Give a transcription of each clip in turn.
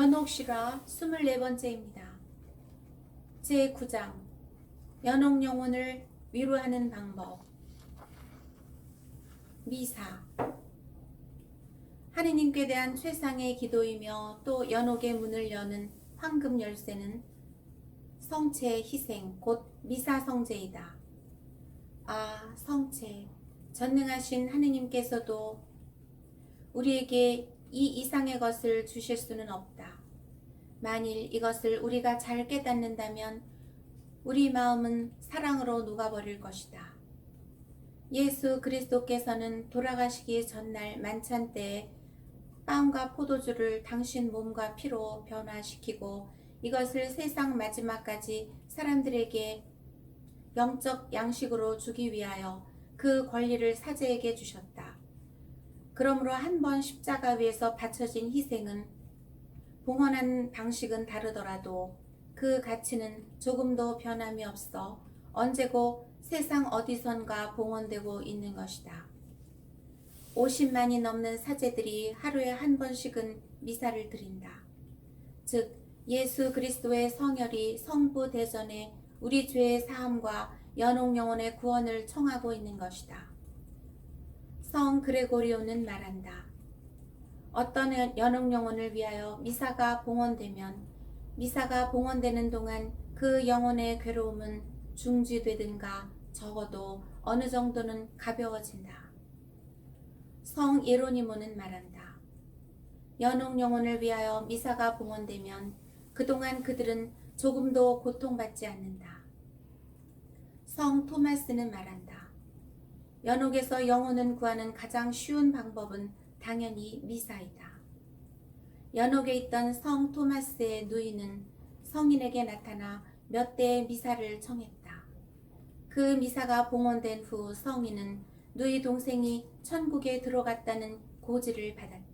연옥실화 24번째입니다. 제9장 연옥 영혼을 위로하는 방법. 미사. 하느님께 대한 최상의 기도이며 또 연옥의 문을 여는 황금 열쇠는 성체의 희생 곧 미사 성제이다. 아, 성체, 전능하신 하느님께서도 우리에게 이 이상의 것을 주실 수는 없다. 만일 이것을 우리가 잘 깨닫는다면 우리 마음은 사랑으로 녹아버릴 것이다. 예수 그리스도께서는 돌아가시기 전날 만찬 때에 빵과 포도주를 당신 몸과 피로 변화시키고 이것을 세상 마지막까지 사람들에게 영적 양식으로 주기 위하여 그 권리를 사제에게 주셨다. 그러므로 한 번 십자가 위에서 바쳐진 희생은 봉헌한 방식은 다르더라도 그 가치는 조금도 변함이 없어 언제고 세상 어디선가 봉헌되고 있는 것이다. 50만이 넘는 사제들이 하루에 한 번씩은 미사를 드린다. 즉 예수 그리스도의 성혈이 성부 대전에 우리 죄의 사함과 연옥 영혼의 구원을 청하고 있는 것이다. 성 그레고리오는 말한다. 어떤 연옥 영혼을 위하여 미사가 봉헌되면 미사가 봉헌되는 동안 그 영혼의 괴로움은 중지되든가 적어도 어느 정도는 가벼워진다. 성 예로니모는 말한다. 연옥 영혼을 위하여 미사가 봉헌되면 그동안 그들은 조금도 고통받지 않는다. 성 토마스는 말한다. 연옥에서 영혼을 구하는 가장 쉬운 방법은 당연히 미사이다. 연옥에 있던 성 토마스의 누이는 성인에게 나타나 몇 대의 미사를 청했다. 그 미사가 봉헌된 후 성인은 누이 동생이 천국에 들어갔다는 고지를 받았다.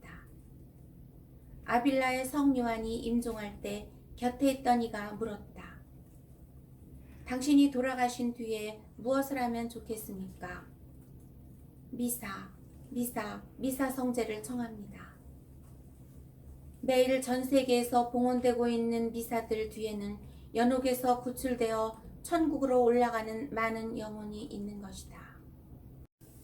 아빌라의 성 요한이 임종할 때 곁에 있던 이가 물었다. 당신이 돌아가신 뒤에 무엇을 하면 좋겠습니까? 미사 성제를 청합니다. 매일 전 세계에서 봉헌되고 있는 미사들 뒤에는 연옥에서 구출되어 천국으로 올라가는 많은 영혼이 있는 것이다.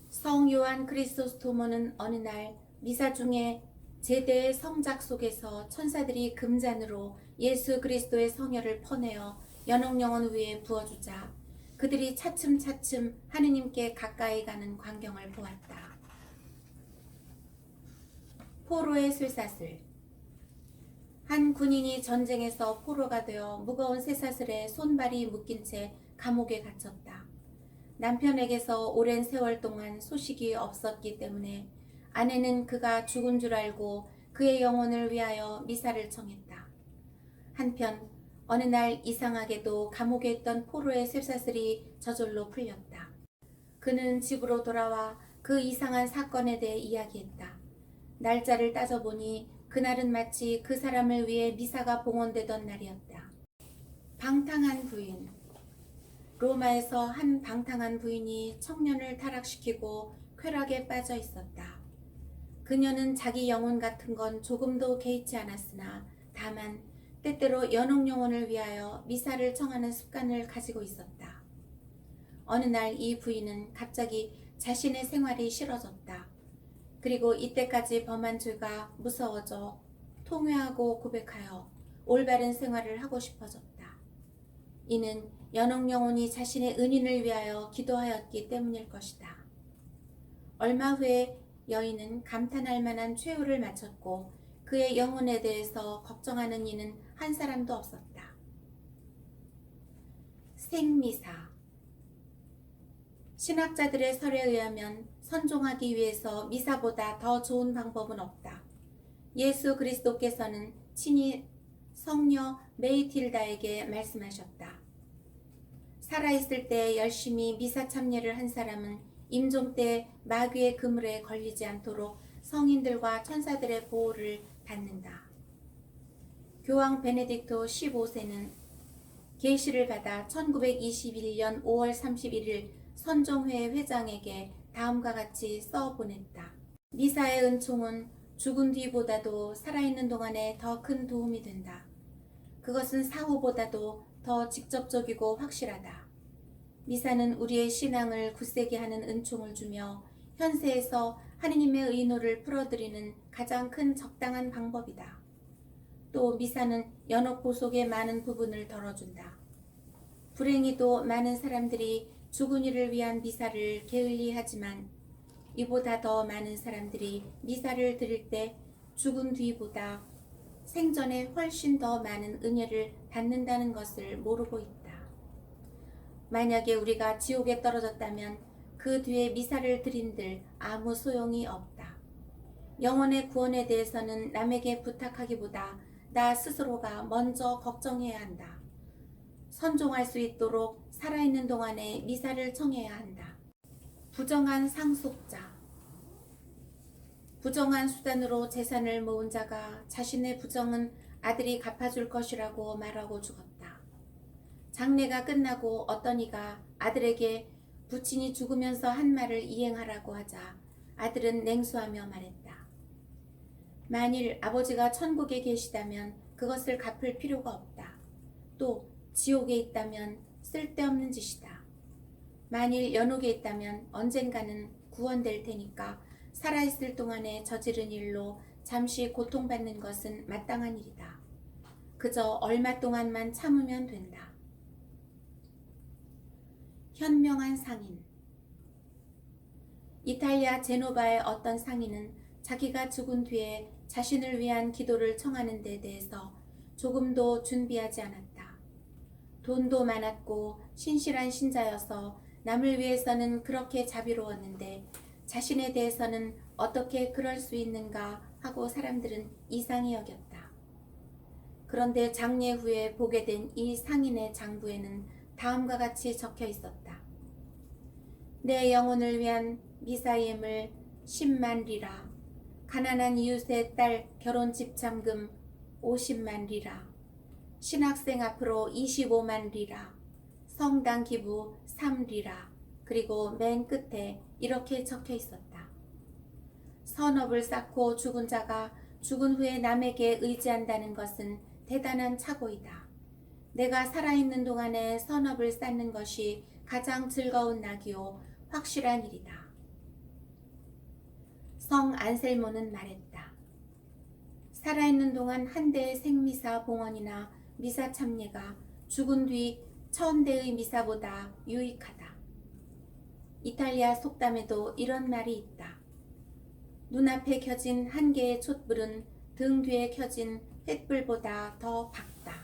성 요한 크리소스토모는 어느 날 미사 중에 제대의 성작 속에서 천사들이 금잔으로 예수 그리스도의 성혈을 퍼내어 연옥 영혼 위에 부어주자 그들이 차츰차츰 하느님께 가까이 가는 광경을 보았다. 포로의 쇠사슬. 한 군인이 전쟁에서 포로가 되어 무거운 쇠사슬에 손발이 묶인 채 감옥에 갇혔다. 남편에게서 오랜 세월 동안 소식이 없었기 때문에 아내는 그가 죽은 줄 알고 그의 영혼을 위하여 미사를 청했다. 한편 어느 날 이상하게도 감옥에 있던 포로의 쇠사슬이 저절로 풀렸다. 그는 집으로 돌아와 그 이상한 사건에 대해 이야기했다. 날짜를 따져보니 그날은 마치 그 사람을 위해 미사가 봉헌되던 날이었다. 방탕한 부인. 로마에서 한 방탕한 부인이 청년을 타락시키고 쾌락에 빠져 있었다. 그녀는 자기 영혼 같은 건 조금도 개의치 않았으나 다만 때때로 연옥 영혼을 위하여 미사를 청하는 습관을 가지고 있었다. 어느 날 이 부인은 갑자기 자신의 생활이 싫어졌다. 그리고 이때까지 범한 죄가 무서워져 통회하고 고백하여 올바른 생활을 하고 싶어졌다. 이는 연옥 영혼이 자신의 은인을 위하여 기도하였기 때문일 것이다. 얼마 후에 여인은 감탄할 만한 최후를 마쳤고 그의 영혼에 대해서 걱정하는 이는 한 사람도 없었다. 생미사. 신학자들의 설에 의하면 선종하기 위해서 미사보다 더 좋은 방법은 없다. 예수 그리스도께서는 친히 성녀 메이틸다에게 말씀하셨다. 살아있을 때 열심히 미사 참여를 한 사람은 임종 때 마귀의 그물에 걸리지 않도록 성인들과 천사들의 보호를 받는다. 교황 베네딕토 15세는 계시를 받아 1921년 5월 31일 선종회 회장에게 다음과 같이 써보냈다. 미사의 은총은 죽은 뒤보다도 살아있는 동안에 더 큰 도움이 된다. 그것은 사후보다도 더 직접적이고 확실하다. 미사는 우리의 신앙을 굳세게 하는 은총을 주며 현세에서 하느님의 의노를 풀어드리는 가장 큰 적당한 방법이다. 또 미사는 연옥 보속의 많은 부분을 덜어준다. 불행히도 많은 사람들이 죽은 이를 위한 미사를 게을리하지만 이보다 더 많은 사람들이 미사를 드릴 때 죽은 뒤보다 생전에 훨씬 더 많은 은혜를 받는다는 것을 모르고 있다. 만약에 우리가 지옥에 떨어졌다면 그 뒤에 미사를 드린들 아무 소용이 없다. 영혼의 구원에 대해서는 남에게 부탁하기보다 나 스스로가 먼저 걱정해야 한다. 선종할 수 있도록 살아있는 동안에 미사를 청해야 한다. 부정한 상속자. 부정한 수단으로 재산을 모은 자가 자신의 부정은 아들이 갚아줄 것이라고 말하고 죽었다. 장례가 끝나고 어떤 이가 아들에게 부친이 죽으면서 한 말을 이행하라고 하자 아들은 냉소하며 말했다. 만일 아버지가 천국에 계시다면 그것을 갚을 필요가 없다. 또 지옥에 있다면 쓸데없는 짓이다. 만일 연옥에 있다면 언젠가는 구원될 테니까 살아있을 동안에 저지른 일로 잠시 고통받는 것은 마땅한 일이다. 그저 얼마 동안만 참으면 된다. 현명한 상인. 이탈리아 제노바의 어떤 상인은 자기가 죽은 뒤에 자신을 위한 기도를 청하는 데 대해서 조금도 준비하지 않았다. 돈도 많았고 신실한 신자여서 남을 위해서는 그렇게 자비로웠는데 자신에 대해서는 어떻게 그럴 수 있는가 하고 사람들은 이상히 여겼다. 그런데 장례 후에 보게 된 이 상인의 장부에는 다음과 같이 적혀 있었다. 내 영혼을 위한 미사 예물 10만 리라, 가난한 이웃의 딸 결혼 집참금 50만 리라, 신학생 앞으로 25만 리라, 성당 기부 3리라, 그리고 맨 끝에 이렇게 적혀 있었다. 선업을 쌓고 죽은 자가 죽은 후에 남에게 의지한다는 것은 대단한 착오이다. 내가 살아있는 동안에 선업을 쌓는 것이 가장 즐거운 낙이요 확실한 일이다. 성 안셀모는 말했다. 살아있는 동안 한 대의 생미사 봉헌이나 미사 참례가 죽은 뒤 1000대의 미사보다 유익하다. 이탈리아 속담에도 이런 말이 있다. 눈앞에 켜진 한 개의 촛불은 등 뒤에 켜진 횃불보다 더 밝다.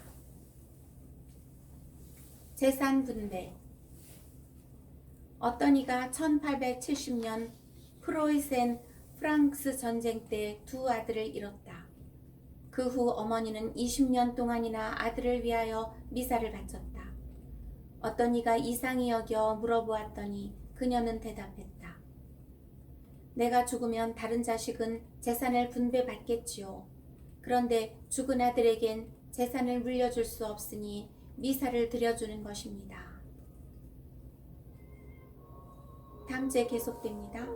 재산 분배. 어떤 이가 1870년 프로이센 프랑스 전쟁 때 두 아들을 잃었다. 그 후 어머니는 20년 동안이나 아들을 위하여 미사를 바쳤다. 어떤 이가 이상히 여겨 물어보았더니 그녀는 대답했다. 내가 죽으면 다른 자식은 재산을 분배받겠지요. 그런데 죽은 아들에겐 재산을 물려줄 수 없으니 미사를 드려주는 것입니다. 다음 주에 계속됩니다.